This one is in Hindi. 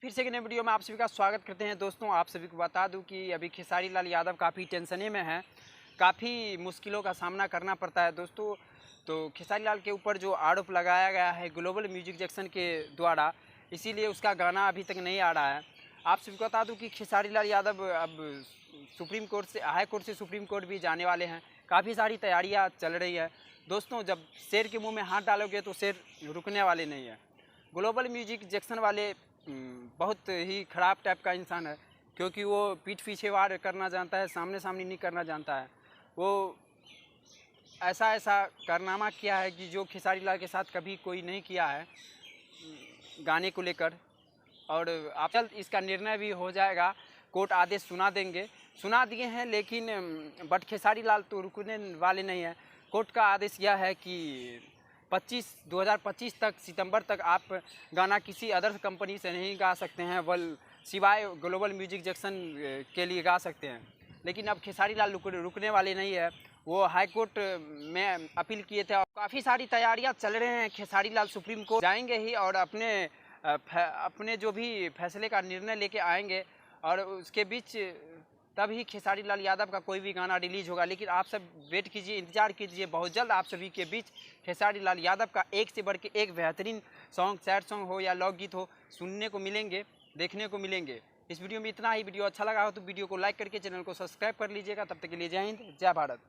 फिर से एक नए वीडियो में आप सभी का स्वागत करते हैं। दोस्तों, आप सभी को बता दूं कि अभी खेसारी लाल यादव काफ़ी टेंशने में हैं, काफ़ी मुश्किलों का सामना करना पड़ता है दोस्तों। तो खेसारी लाल के ऊपर जो आरोप लगाया गया है ग्लोबल म्यूजिक जंक्शन के द्वारा, इसीलिए उसका गाना अभी तक नहीं आ रहा है। आप सभी को बता दूं कि खेसारी लाल यादव अब सुप्रीम कोर्ट से हाई कोर्ट से सुप्रीम कोर्ट भी जाने वाले हैं। काफ़ी सारी तैयारियाँ चल रही है दोस्तों। जब शेर के मुँह में हाथ डालोगे तो शेर रुकने वाले नहीं है। ग्लोबल म्यूजिक जंक्शन वाले बहुत ही ख़राब टाइप का इंसान है, क्योंकि वो पीठ पीछे वार करना जानता है, सामने सामने नहीं करना जानता है। वो ऐसा ऐसा कारनामा किया है कि जो खेसारी लाल के साथ कभी कोई नहीं किया है गाने को लेकर। और आप जल्द इसका निर्णय भी हो जाएगा, कोर्ट आदेश सुना दिए हैं, लेकिन बट खेसारी लाल तो रुकने वाले नहीं हैं। कोर्ट का आदेश यह है कि 2025 तक, सितंबर तक आप गाना किसी अदर कंपनी से नहीं गा सकते हैं, सिवाय ग्लोबल म्यूजिक जंक्शन के लिए गा सकते हैं। लेकिन अब खेसारी लाल रुकने वाले नहीं है। वो हाई कोर्ट में अपील किए थे और काफ़ी सारी तैयारियां चल रहे हैं। खेसारी लाल सुप्रीम कोर्ट जाएंगे ही और अपने जो भी फैसले का निर्णय लेके आएंगे, और उसके बीच तभी खेसारी लाल यादव का कोई भी गाना रिलीज होगा। लेकिन आप सब वेट कीजिए, इंतजार कीजिए, बहुत जल्द आप सभी के बीच खेसारी लाल यादव का एक से बढ़ के एक बेहतरीन सॉन्ग, सैड सॉन्ग हो या लोकगीत हो, सुनने को मिलेंगे, देखने को मिलेंगे। इस वीडियो में इतना ही। वीडियो अच्छा लगा हो तो वीडियो को लाइक करके चैनल को सब्सक्राइब कर लीजिएगा। तब तक के लिए जय हिंद, जय भारत।